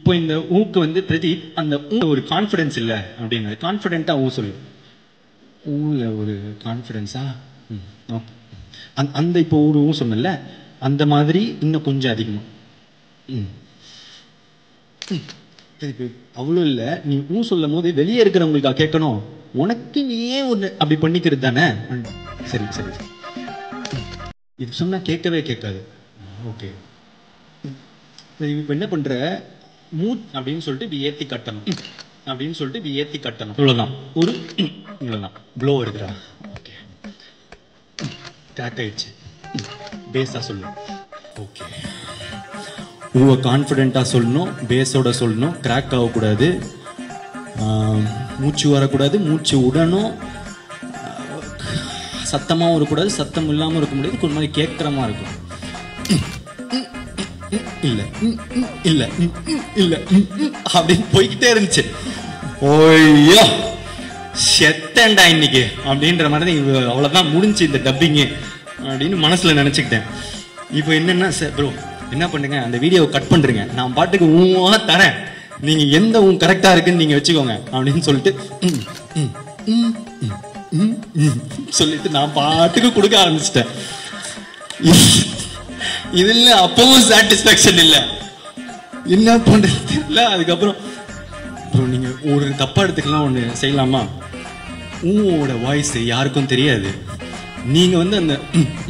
இப்போ இந்த ஊக்கு வந்து பிரதீப் அந்த ஒரு கான்ஃபிடன்ஸ் இல்லை அப்படின்னு கான்ஃபிடென்ட்டாக சொல்லு. ஊல ஒரு கான்ஃபிடென்ஸா? ஓகே. அந்த இப்போ ஒரு சொன்னல அந்த மாதிரி இன்னும் கொஞ்சம் அதிகமாக. அவ்வளோ இல்லை. நீ சொல்லும் போது வெளியே இருக்கிறவங்களுக்கா கேட்கணும், உனக்கு நீயே ஒன்று அப்படி பண்ணிக்கிறது தானே. சரி சரி சரி. இது சொன்னா கேட்கவே கேட்காது. ஓகே. இப்போ என்ன பண்ற, மூட் அப்படின்னு சொல்லிட்டு இப்படி ஏற்றி கட்டணும் அப்படின்னு சொல்லிட்டு இப்படி ஏற்றி கட்டணும். இவ்வளோதான். ஒரு இவ்வளோதான். ப்ளோ இருக்குடா. ஓகே. கிராக் ஆயிடுச்சு. பேஸாக சொல்லு. ஓகே. ஊவை கான்ஃபிடென்ட்டாக சொல்லணும், பேஸோட சொல்லணும், கிராக் ஆகக்கூடாது, மூச்சு வரக்கூடாது, மூச்சு விடணும், சத்தமாகவும் இருக்கக்கூடாது, சத்தம் இல்லாமல் இருக்க முடியாது, ஒரு மாதிரி கேட்குற மாதிரி இருக்கும். இல்லை இல்லை இல்லை அப்படின்னு போய்கிட்டே இருந்துச்சு. ஓய்யோ செத்தேன்டா இன்னைக்கு அப்படின்ற மாதிரி தான். அவ்வளோதான் முடிஞ்சு இந்த டப்பிங்கு அப்படின்னு மனசில் நினச்சிக்கிட்டேன். இப்போ என்னென்னா, சார் ப்ரோ என்ன பண்ணுங்க, அந்த வீடியோவை கட் பண்ணுறீங்க, நான் பாட்டுக்கு ஊவா தரேன், நீங்கள் எந்த கரெக்டாக இருக்குன்னு நீங்கள் வச்சுக்கோங்க அப்படின்னு சொல்லிட்டு சொல்லிட்டு நான் பாட்டுக்கு கொடுக்க ஆரம்பிச்சிட்டேன். இதில் அப்பவும் சாட்டிஸ்ஃபேக்ஷன் இல்லை, என்ன பண்ணுறது தெரியல. அதுக்கப்புறம் ப்ரோ நீங்கள் ஒரு தப்பாக எடுத்துக்கலாம், ஒன்று செய்யலாமா, ஊவோட வாய்ஸ் யாருக்கும் தெரியாது, நீங்கள் வந்து அந்த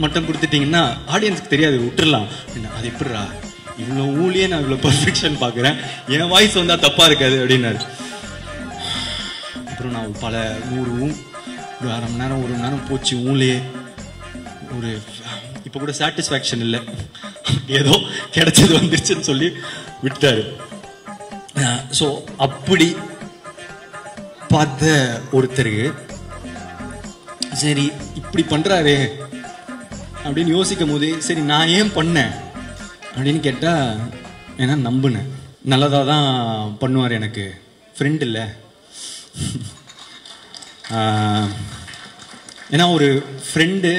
மட்டும் கொடுத்துட்டீங்கன்னா ஆடியன்ஸுக்கு தெரியாது, விட்டுடலாம். அது எப்படிரா, இவ்வளோ ஊழியே நான் இவ்வளோ பர்ஃபெக்ஷன் பார்க்குறேன், என் வாய்ஸ் வந்தால் தப்பாக இருக்காது அப்படின்னாரு. அப்புறம் நான் பல 100 ஒரு அரை மணி நேரம் 1 மணி நேரம் போச்சு ஊழியே. ஒரு இப்போ கூட சாட்டிஸ்ஃபேக்ஷன் இல்லை, ஏதோ கிடைச்சது வந்துருச்சுன்னு சொல்லி விட்டாரு. ஸோ அப்படி பார்த்த ஒருத்தருக்கு சரி இப்படி பண்ணுறாரு அப்படின்னு யோசிக்கும் போது, சரி நான் ஏன் பண்ணேன் அப்படின்னு கேட்டால், ஏன்னா நம்பினேன் நல்லதாக தான் பண்ணுவார், எனக்கு ஃப்ரெண்ட் இல்லை. ஏன்னா ஒரு ஃப்ரெண்டு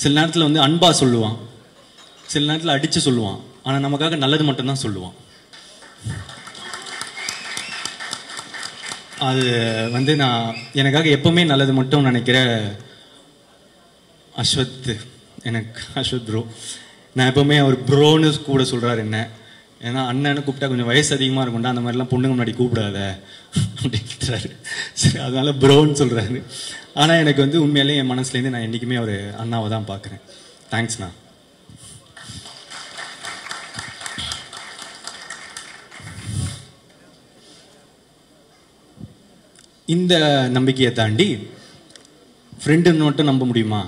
சில நேரத்தில் வந்து அன்பா சொல்லுவான், சில நேரத்தில் அடித்து சொல்லுவான், ஆனால் நமக்காக நல்லது மட்டும்தான் சொல்லுவான். அது வந்து நான் எனக்காக எப்பவுமே நல்லது மட்டும் நினைக்கிற அஸ்வத், எனக்கு அஸ்வத் ப்ரோ, நான் எப்பவுமே அவர் ப்ரோன்னு கூட சொல்கிறார் என்ன. ஏன்னா அண்ணன்னு கூப்பிட்டா கொஞ்சம் வயசு அதிகமாக இருக்கும்டா, அந்த மாதிரிலாம் பொண்ணுங்க முன்னாடி கூப்பிடாத அப்படின்றாரு. சரி அதனால ப்ரோன்னு சொல்கிறாரு. ஆனால் எனக்கு வந்து உண்மையிலே என் மனசுலேருந்து நான் என்றைக்குமே ஒரு அண்ணாவை தான் பார்க்குறேன். தேங்க்ஸ்ண்ணா. இந்த நம்பிக்கையை தாண்டி ஃப்ரெண்டுன்னு மட்டும் நம்ப முடியுமா,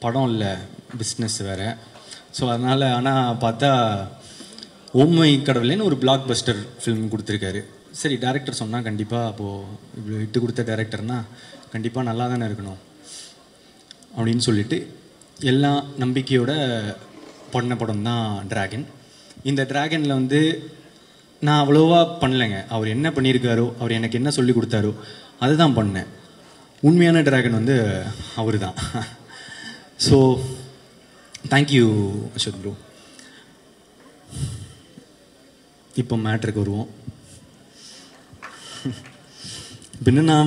படம் இல்லை பிஸ்னஸ் வேறு. ஸோ அதனால் ஆனால் பார்த்தா ஓமை கடவுளேன்னு ஒரு பிளாக் பஸ்டர் ஃபிலிம் கொடுத்துருக்காரு. சரி டேரக்டர் சொன்னால் கண்டிப்பாக அப்போது இவ்வளோ விட்டு கொடுத்த டேரக்டர்னா கண்டிப்பாக நல்லா தானே இருக்கணும் அப்படின்னு சொல்லிட்டு எல்லா நம்பிக்கையோட பண்ண படம் தான் டிராகன். இந்த டிராகனில் வந்து நான் அவ்வளோவா பண்ணலைங்க, அவர் என்ன பண்ணியிருக்காரோ, அவர் எனக்கு என்ன சொல்லி கொடுத்தாரோ அதுதான் பண்ணேன். உண்மையான டிராகன் வந்து அவர் தான். So thank you Ashwath bro. இப்போ மேட்ருக்கு வருவோம். இப்போ என்னன்னா